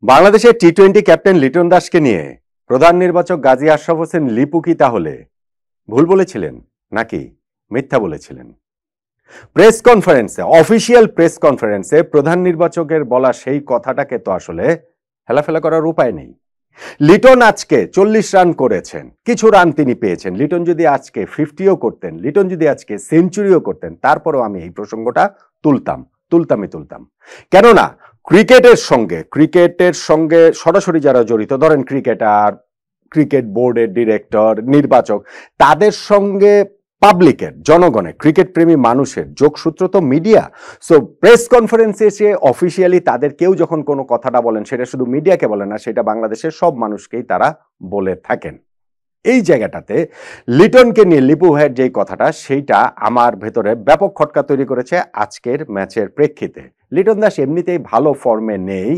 বাংলাদেশের টি-20 ক্যাপ্টেন লিটন দাসকে নিয়ে প্রধান নির্বাচক গাজী আশরাফ হোসেন লিপু কি তাহলে ভুল বলেছিলেন নাকি মিথ্যা বলেছিলেন? প্রেস কনফারেন্সে, অফিসিয়াল প্রেস কনফারেন্সে প্রধান নির্বাচকের বলা সেই কথাটাকে তো আসলে হেলাফেলা করার উপায় নেই। লিটন আজকে 40 রান করেছেন, কিছু রান তিনি পেয়েছেন। লিটন যদি আজকে 50ও করতেন, লিটন যদি আজকে সেঞ্চুরিও করতেন, তারপরেও আমি এই প্রসঙ্গটা তুলতাম। কেননা ক্রিকেটের সঙ্গে সরাসরি যারা জড়িত, ধরেন ক্রিকেটার, ক্রিকেট বোর্ডের ডিরেক্টর, নির্বাচক, তাদের সঙ্গে পাবলিকের, জনগণের, ক্রিকেট প্রেমী মানুষের যোগসূত্র তো মিডিয়া। সো প্রেস কনফারেন্সে এসে অফিসিয়ালি তাদের কেউ যখন কোনো কথাটা বলেন, সেটা শুধু মিডিয়াকে বলেন না, সেটা বাংলাদেশের সব মানুষকেই তারা বলে থাকেন। এই জায়গাটাতে লিটনকে নিয়ে লিপু ভাইয়ের যেই কথাটা, সেইটা আমার ভেতরে ব্যাপক খটকা তৈরি করেছে আজকের ম্যাচের প্রেক্ষিতে। লিটন দাস এমনিতেই ভালো ফর্মে নেই।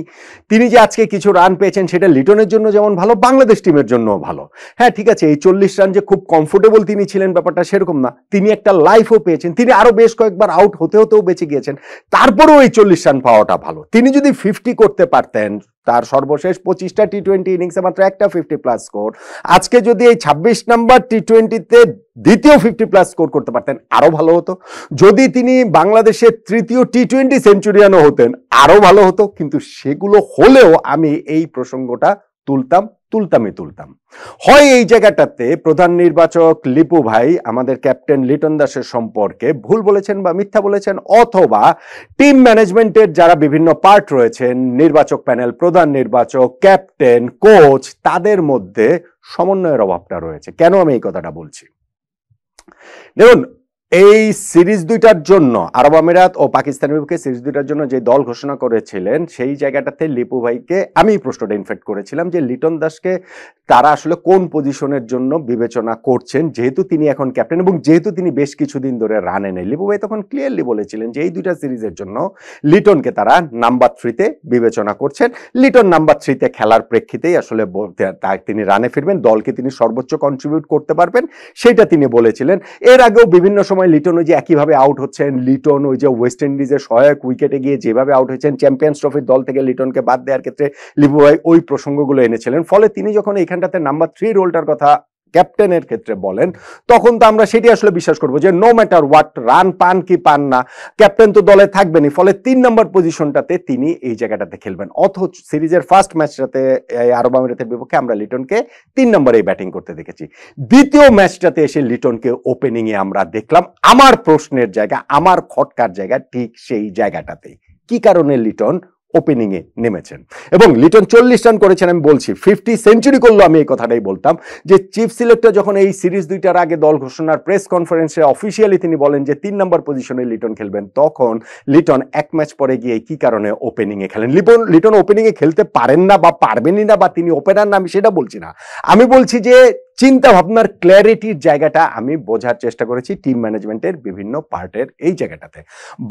তিনি যে আজকে কিছু রান পেয়েছেন, সেটা লিটনের জন্য যেমন ভালো, বাংলাদেশ টিমের জন্যও ভালো। হ্যাঁ, ঠিক আছে, এই 40 রান যে খুব কমফোর্টেবল তিনি ছিলেন, ব্যাপারটা সেরকম না। তিনি একটা লাইফও পেয়েছেন, তিনি আরো বেশ কয়েকবার আউট হতেও বেঁচে গিয়েছেন, তারপরেও এই 40 রান পাওয়াটা ভালো। তিনি যদি 50 করতে পারতেন, তার সর্বশেষ 25টা টি-20 ইনিংসে মাত্র একটা 50+ স্কোর, আজকে যদি এই 26 নম্বর টি-20তে দ্বিতীয় 50+ স্কোর করতে পারতেন, আরো ভালো হতো। যদি তিনি বাংলাদেশের তৃতীয় টি-20 সেঞ্চুরিয়ানও হতেন, আরো ভালো হতো। কিন্তু সেগুলো হলেও আমি এই প্রসঙ্গটা তুলতাম। হয় এই জায়গাটাতে প্রধান নির্বাচক লিপু ভাই আমাদের ক্যাপ্টেন লিটন দাসের সম্পর্কে ভুল বলেছেন বা মিথ্যা বলেছেন, অথবা টিম ম্যানেজমেন্টের যারা বিভিন্ন পার্ট রয়েছেন, নির্বাচক প্যানেল, প্রধান নির্বাচক, ক্যাপ্টেন, কোচ, তাদের মধ্যে সমন্বয়ের অভাবটা রয়েছে। কেন আমি এই কথাটা বলছি? দেখুন, এই সিরিজ দুইটার জন্য, আরব আমিরাত ও পাকিস্তানের বিপক্ষে সিরিজ দুইটার জন্য যে দল ঘোষণা করেছিলেন, সেই জায়গাটাতে লিপু ভাইকে আমি প্রশ্নটা ইনফেক্ট করেছিলাম যে লিটন দাসকে তারা আসলে কোন পজিশনের জন্য বিবেচনা করছেন, যেহেতু তিনি এখন ক্যাপ্টেন এবং যেহেতু তিনি বেশ কিছুদিন ধরে রানে নেই। লিপু ভাই তখন ক্লিয়ারলি বলেছিলেন যে এই দুইটা সিরিজের জন্য লিটনকে তারা নাম্বার 3-তে বিবেচনা করছেন। লিটন নাম্বার 3-তে খেলার প্রেক্ষিতেই আসলে তিনি রানে ফিরবেন, দলকে তিনি সর্বোচ্চ কন্ট্রিবিউট করতে পারবেন, সেটা তিনি বলেছিলেন। এর আগেও বিভিন্ন সময় লিটন ওই যে একইভাবে আউট হচ্ছেন, লিটন ওই যে ওয়েস্ট ইন্ডিজের সহায়ক উইকেটে গিয়ে যেভাবে আউট হয়েছেন, চ্যাম্পিয়ন্স ট্রফির দল থেকে লিটনকে বাদ দেওয়ার ক্ষেত্রে লিপু ভাই ওই প্রসঙ্গগুলো এনেছিলেন। ফলে তিনি যখন এইখানটাতে নাম্বার 3 রোলটার কথা ক্যাপ্টেনের ক্ষেত্রে বলেন, তখন তো আমরা সেটি আসলে বিশ্বাস করবো যে নো ম্যাটার হোয়াট, রান পান কি পান না, ক্যাপ্টেন তো দলে থাকবেনই। ফলে 3 নম্বর পজিশনটাতে তিনি এই জায়গাটাতে খেলবেন। অথচ সিরিজের ফার্স্ট ম্যাচটাতে আরব আমিরাতের বিপক্ষে আমরা লিটনকে 3 নম্বরে ব্যাটিং করতে দেখেছি। দ্বিতীয় ম্যাচটাতে এসে লিটনকে ওপেনিং এ আমরা দেখলাম। আমার প্রশ্নের জায়গা, আমার খটকার জায়গা ঠিক সেই জায়গাটাতেই। কি কারণে লিটন ওপেনিং এ নেমেছেন? এবং লিটন 40 রান করেছেন, আমি বলছি 50 সেঞ্চুরি করলো, আমি এই কথাটাই বলতাম যে চিফ সিলেক্টর যখন এই সিরিজ দুইটার আগে দল ঘোষণার প্রেস কনফারেন্সে অফিসিয়ালি তিনি বলেন যে 3 নম্বর পজিশনে লিটন খেলবেন, তখন লিটন এক ম্যাচ পরে গিয়ে কি কারণে ওপেনিং এ খেলেন? লিটন ওপেনিং এ খেলতে পারেন না বা পারবেনই না, বা তিনি ওপেনার না, আমি সেটা বলছি না। আমি বলছি যে চিন্তা ভাবনার ক্ল্যারিটির জায়গাটা আমি বোঝার চেষ্টা করেছি টিম ম্যানেজমেন্টের বিভিন্ন পার্টের এই জায়গাটাতে।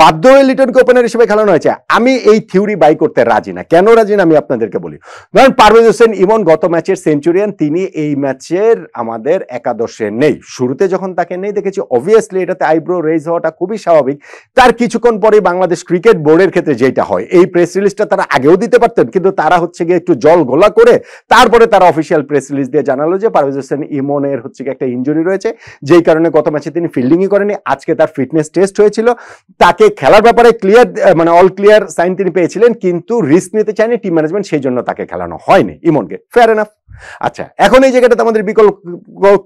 বাধ্য হয়ে লিটনকে ওপেনার হিসেবে খেলানো হয়েছে। আমি এই থিওরি বাই করতে রাজি না। কেন রাজি না আমি আপনাদেরকে বলি। ধরেন পারভেজ হোসেন ইমন গত ম্যাচের সেঞ্চুরিয়ান, তিনি এই ম্যাচের আমাদের একাদশে নেই। শুরুতে যখন তাকে নেই দেখেছি, অবভিয়াসলি এটাতে আইব্রো রেজ হওয়াটা খুবই স্বাভাবিক। তার কিছুক্ষণ পরে বাংলাদেশ ক্রিকেট বোর্ডের ক্ষেত্রে যেটা হয়, এই প্রেস রিলিজটা তারা আগেও দিতে পারতেন, কিন্তু তারা হচ্ছে গিয়ে একটু জল ঘোলা করে তারপরে তারা অফিসিয়াল প্রেস রিলিজ দিয়ে জানালো যে পারভেজ হোসেন ইমনের হচ্ছে একটা ইনজুরি রয়েছে, যেই কারণে গত ম্যাচে তিনি ফিল্ডিংই করেনি। আজকে তার ফিটনেস টেস্ট হয়েছিল, তাকে খেলার ব্যাপারে ক্লিয়ার, মানে অল ক্লিয়ার সাইন তিনি পেয়েছিলেন, কিন্তু রিস্ক নিতে চায়নি টিম ম্যানেজমেন্ট, সেই জন্য তাকে খেলানো হয়নি ইমনকে। Fair enough. আচ্ছা, এখন এই জায়গাটাতে আমাদের বিকল্প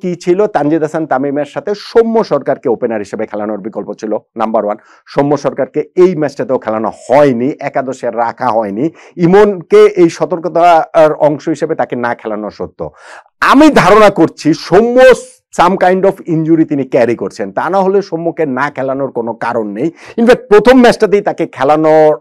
কি ছিল? তানজিদ হাসান তামিমের সাথে সৌম্য সরকারকে ওপেনার হিসেবে খেলানোর বিকল্প ছিল নাম্বার 1। সৌম্য সরকারকে এই ম্যাচটাতেও খেলানো হয়নি, একাদশে রাখা হয়নি। ইমনকে এই সতর্কতার অংশ হিসেবে তাকে না খেলানো সত্য। আমি ধারণা করছি Soumya some kind of injury তিনি ক্যারি করছেন, তা না হলে সৌম্যকে না খেলানোর কোনো কারণ নেই। ইনফ্যাক্ট প্রথম ম্যাচটাতেই তাকে খেলানোর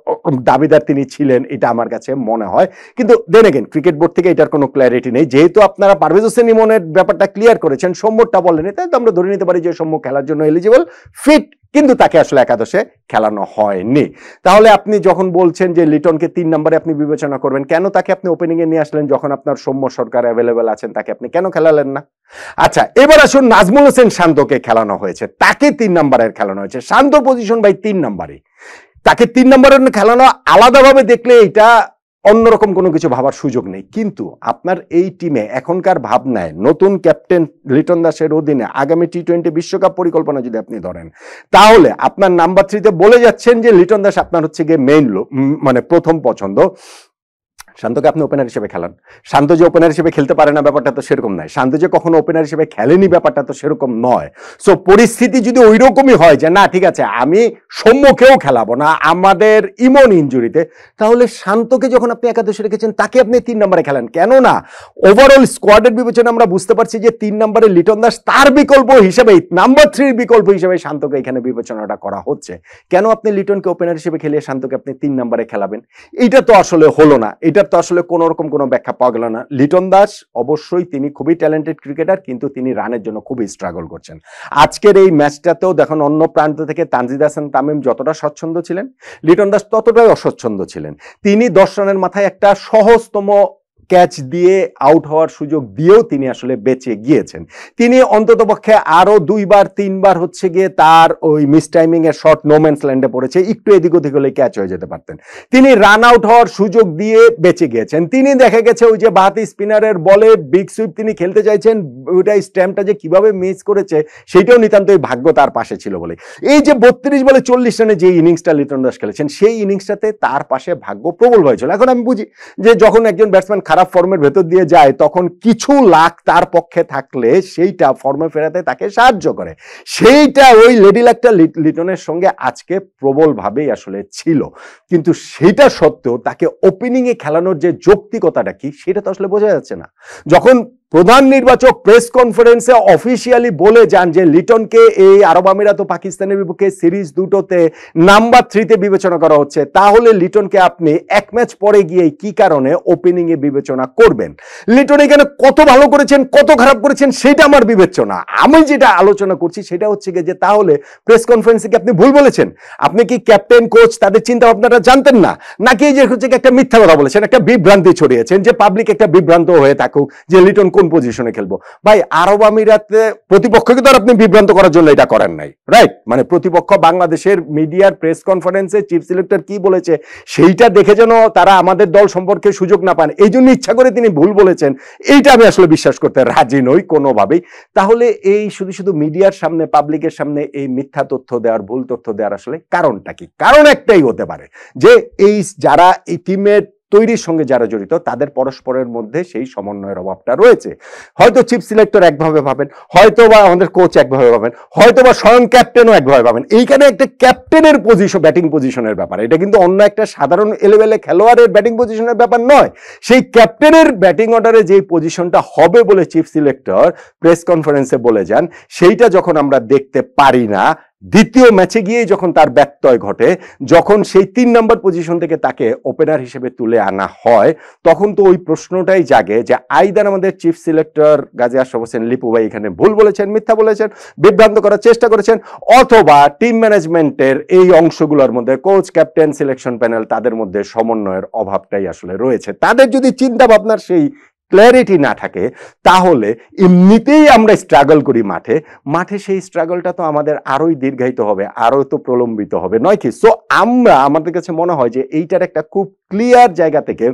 দাবিদার তিনি ছিলেন, এটা আমার কাছে মনে হয়। কিন্তু দেন এগেন ক্রিকেট বোর্ড থেকে এটার কোনো ক্ল্যারিটি নেই। যেহেতু আপনারা পারভেজ হোসেন ইমনের ব্যাপারটা ক্লিয়ার করেছেন, সৌম্যটা বলেনি, তাই তো আমরা ধরে নিতে পারি যে সৌম্য খেলার জন্য এলিজিবল, ফিট, কিন্তু তাকে আসলে একাদশে খেলানো হয়নি। তাহলে আপনি যখন বলছেন যে লিটনকে 3 নম্বরে আপনি বিবেচনা করবেন, কেন তাকে আপনি ওপেনিং এ নিয়ে আসলেন যখন আপনার সৌম্য সরকার অ্যাভেলেবেল আছেন? তাকে আপনি কেন খেলালেন না? আচ্ছা, এবার আসুন নাজমুল হোসেন শান্তকে খেলানো হয়েছে, তাকে 3 নম্বরের খেলানো হয়েছে। শান্ত পজিশন ভাই 3 নম্বরে, তাকে 3 নম্বরের খেলানো আলাদাভাবে দেখলে এটা অন্যরকম কোনো কিছু ভাবার সুযোগ নেই। কিন্তু আপনার এই টিমে এখনকার ভাবনায় নতুন ক্যাপ্টেন লিটন দাসের অধীনে আগামী টি-20 বিশ্বকাপ পরিকল্পনা যদি আপনি ধরেন, তাহলে আপনার নাম্বার 3 তে বলে যাচ্ছেন যে লিটন দাস আপনার হচ্ছে গিয়ে মেইন মানে প্রথম পছন্দ। শান্তকে আপনি ওপেনার হিসেবে খেলান। শান্ত যে ওপেনার হিসেবে খেলতে পারে না ব্যাপারটা তো সেরকম নয়, শান্ত যে কখনো ওপেনার হিসেবে খেলেনি ব্যাপারটা তো সেরকম নয়। সো পরিস্থিতি যদি ওই রকমই হয় যে না ঠিক আছে আমি সম্মুখেও খেলাবো না আমাদের ইমন ইনজুরিতে, তাহলে শান্তকে যখন আপনি একাদশে রেখেছেন তাকে আপনি 3 নম্বরে খেলেন কেন না? ওভারঅল স্কোয়াডের বিবেচনা আমরা বুঝতে পারছি যে 3 নম্বরে লিটন দাস, তার বিকল্প হিসেবে নাম্বার 3 বিকল্প হিসেবে শান্তকে এখানে বিবেচনাটা করা হচ্ছে। কেন আপনি লিটনকে ওপেনার হিসেবে খেলিয়ে শান্তকে আপনি 3 নম্বরে খেলাবেন? এটা তো আসলে হলো না, এটা তো আসলে কোনো রকম কোনো ব্যাখ্যা পাওয়া গেল না। লিটন দাস অবশ্যই তিনি খুবই ট্যালেন্টেড ক্রিকেটার, কিন্তু তিনি রানের জন্য খুবই স্ট্রাগল করছেন। আজকের এই ম্যাচটাতেও দেখুন অন্য প্রান্ত থেকে তানজিদ হাসান তামিম যতটা স্বচ্ছন্দ ছিলেন, লিটন দাস ততটাই অস্বচ্ছন্দ ছিলেন। তিনি 10 রানের মাথায় একটা সহজতম ক্যাচ দিয়ে আউট হওয়ার সুযোগ দিয়েও তিনি আসলে বেঁচে গিয়েছেন। তিনি অন্ততপক্ষে আরো 2-3 বার হচ্ছে গিয়ে তার ওই মিস টাইমিং এর শট নোম্যান্স ল্যান্ডে পড়েছে, একটু এদিক ওদিক হলে ক্যাচ হয়ে যেতে পারতেন। তিনি রান আউট হওয়ার সুযোগ দিয়ে বেঁচে গিয়েছেন। তিনি দেখা গেছে ওই যে বাহাতি স্পিনারের বলে বিগ সুইপ তিনি খেলতে চাইছেন, ওইটা স্ট্যাম্পটা যে কিভাবে মিস করেছে সেটাও নিতান্তই ভাগ্য তার পাশে ছিল বলে। এই যে 32 বলে 40 রানে যে ইনিংসটা লিটন দাস খেলেছেন, সেই ইনিংসটাতে তার পাশে ভাগ্য প্রবল হয়েছিল। এখন আমি বুঝি যে যখন একজন ব্যাটসম্যান খারাপ ফর্মের ভেতর দিয়ে যায় তখন কিছু লাখ তার পক্ষে থাকলে সেইটা ফর্মে ফেরাতে তাকে সাহায্য করে, সেইটা ওই লেডি লাখটা লিটনের সঙ্গে আজকে প্রবলভাবেই আসলে ছিল। কিন্তু সেটা সত্ত্বেও তাকে ওপেনিং এ খেলানোর যে যৌক্তিকতাটা কি সেটা তো আসলে বোঝা যাচ্ছে না। যখন প্রধান নির্বাচক প্রেস কনফারেন্সে অফিসিয়ালি বলে যান যে লিটনকে এই আরব আমিরাত ও পাকিস্তানের বিপক্ষে সিরিজ দুটোতে নাম্বার 3 তে বিবেচনা করা হচ্ছে, তাহলে লিটনকে আপনি এক ম্যাচ পরে গিয়ে কি কারণে ওপেনিং এ বিবেচনা করবেন? লিটন এখানে কত ভালো করেছেন কত খারাপ করেছেন সেটা আমার বিবেচনা। আমি যেটা আলোচনা করছি সেটা হচ্ছে যে তাহলে প্রেস কনফারেন্সে কি আপনি ভুল বলেছেন? আপনি কি ক্যাপ্টেন কোচ তাদের চিন্তা ভাবনাটা জানতেন না, নাকি যে হচ্ছে একটা মিথ্যা কথা বলেছেন, একটা বিভ্রান্তি ছড়িয়েছেন যে পাবলিক একটা বিভ্রান্ত হয়ে থাকুক যে লিটন কোন পজিশনে খেলবো? ভাই আরব আমিরাতে প্রতিপক্ষকে তো আর আপনি বিভ্রান্ত করার জন্য এটা করেন নাই, রাইট? মানে প্রতিপক্ষ বাংলাদেশের মিডিয়ার প্রেস কনফারেন্সে চিফ সিলেক্টর কি বলেছে সেইটা দেখে যেন তারা আমাদের দল সম্পর্কে সুযোগ না পান, এই জন্য ইচ্ছা করে তিনি ভুল বলেছেন, এইটা আমি আসলে বিশ্বাস করতে রাজি নই কোনোভাবেই। তাহলে এই শুধু শুধু মিডিয়ার সামনে পাবলিকের সামনে এই মিথ্যা তথ্য দেওয়ার ভুল তথ্য দেওয়ার আসলে কারণটা কি? কারণ একটাই হতে পারে যে এই যারা এই টিমের তৈরির সঙ্গে যারা জড়িত তাদের পরস্পরের মধ্যে সেই সমন্বয়ের অভাবটা রয়েছে। হয়তো চিফ সিলেক্টর একভাবে ভাবেন, হয়তো বা আমাদের কোচ একভাবে ভাবেন, হয়তো বা স্বয়ং ক্যাপ্টেনও একভাবে ভাবেন। এইখানে একটা ক্যাপ্টেনের পজিশন ব্যাটিং পজিশনের ব্যাপার, এটা কিন্তু অন্য একটা সাধারণ এলেভেলে খেলোয়াড়ের ব্যাটিং পজিশনের ব্যাপার নয়। সেই ক্যাপ্টেনের ব্যাটিং অর্ডারে যে পজিশনটা হবে বলে চিফ সিলেক্টর প্রেস কনফারেন্সে বলে যান, সেইটা যখন আমরা দেখতে পারি না, দ্বিতীয় ম্যাচে গিয়ে যখন তার ব্যত্যয় ঘটে, যখন সেই 3 নম্বর পজিশন থেকে তাকে ওপেনার হিসেবে তুলে আনা হয়, তখন তো ওই প্রশ্নটাই জাগে যে আইদার আমাদের চিফ সিলেক্টর গাজী আশরাফ হোসেন লিপু ভাই এখানে ভুল বলেছেন, মিথ্যা বলেছেন, বিভ্রান্ত করার চেষ্টা করেছেন, অথবা টিম ম্যানেজমেন্টের এই অংশগুলোর মধ্যে কোচ ক্যাপ্টেন সিলেকশন প্যানেল তাদের মধ্যে সমন্বয়ের অভাবটাই আসলে রয়েছে। তাদের যদি চিন্তা ভাবনার সেই ক্ল্যারিটি না থাকে তাহলে এমনিতেই আমরা স্ট্রাগল করি মাঠে, মাঠে সেই স্ট্রাগলটা তো আমাদের আরোই দীর্ঘায়িত হবে, আরো তো প্রলম্বিত হবে, নয় কি? সো আমরা আমাদের কাছে মনে হয় যে এইটার একটা খুব ক্লিয়ার জায়গা থেকে,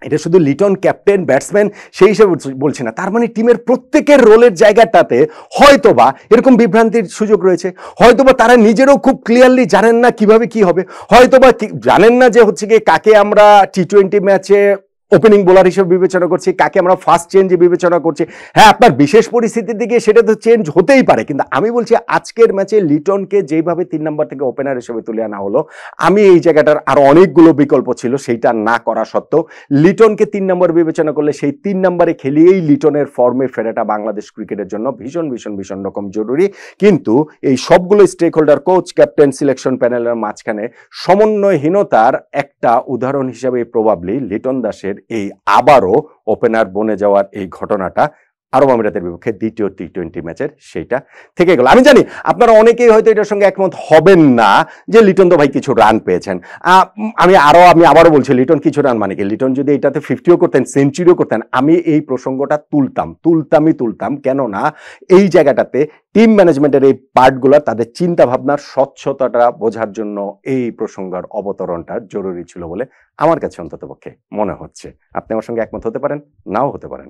এটা শুধু লিটন ক্যাপ্টেন ব্যাটসম্যান সেই হিসেবে বলছি না, তার মানে টিমের প্রত্যেকের রোলের জায়গাটাতে হয়তোবা এরকম বিভ্রান্তির সুযোগ রয়েছে, হয়তোবা তারা নিজেরও খুব ক্লিয়ারলি জানেন না কিভাবে কি হবে, হয়তোবা জানেন না যে হচ্ছে গিয়ে কাকে আমরা টি-20 ম্যাচে ওপেনিং বোলার হিসেবে বিবেচনা করছি, কাকে আমরা ফার্স্ট চেঞ্জে বিবেচনা করছি। হ্যাঁ, আপনার বিশেষ পরিস্থিতির দিকে সেটা তো চেঞ্জ হতেই পারে, কিন্তু আমি বলছি আজকের ম্যাচে লিটনকে যেভাবে 3 নম্বর থেকে ওপেনার হিসেবে তুলে আনা হলো, আমি এই জায়গাটার আরো অনেকগুলো বিকল্প ছিল, সেইটা না করা সত্ত্বেও লিটনকে 3 নম্বর বিবেচনা করলে সেই 3 নম্বরে খেলিয়েই লিটনের ফর্মে ফেরাটা বাংলাদেশ ক্রিকেটের জন্য ভীষণ ভীষণ ভীষণ রকম জরুরি। কিন্তু এই সবগুলো stakeholder coach captain selection প্যানেলের মাঝখানে সমন্বয়হীনতার একটা উদাহরণ হিসেবে প্রবাবলি লিটন দাসের এই আবারও ওপেনার বনে যাওয়ার এই ঘটনাটা আরব আমিরাতের বিপক্ষে দ্বিতীয় টি-20 ম্যাচের সেইটা থেকে গেল। আমি জানি আপনারা অনেকেই হয়তো এটার সঙ্গে একমত হবেন না যে লিটন তো ভাই কিছু রান পেয়েছেন। আমি আবারও বলছি, লিটন কিছু রান মানে কি? লিটন যদি এটাতে 50ও করতেন, সেঞ্চুরিও করতেন, আমি এই প্রসঙ্গটা তুলতাম। কেননা এই জায়গাটাতে টিম ম্যানেজমেন্টের এই পার্টগুলো তাদের চিন্তা ভাবনার স্বচ্ছতাটা বোঝার জন্য এই প্রসঙ্গের অবতরণটা জরুরি ছিল বলে আমার কাছে অন্ততপক্ষে মনে হচ্ছে। আপনি আমার সঙ্গে একমত হতে পারেন, নাও হতে পারেন।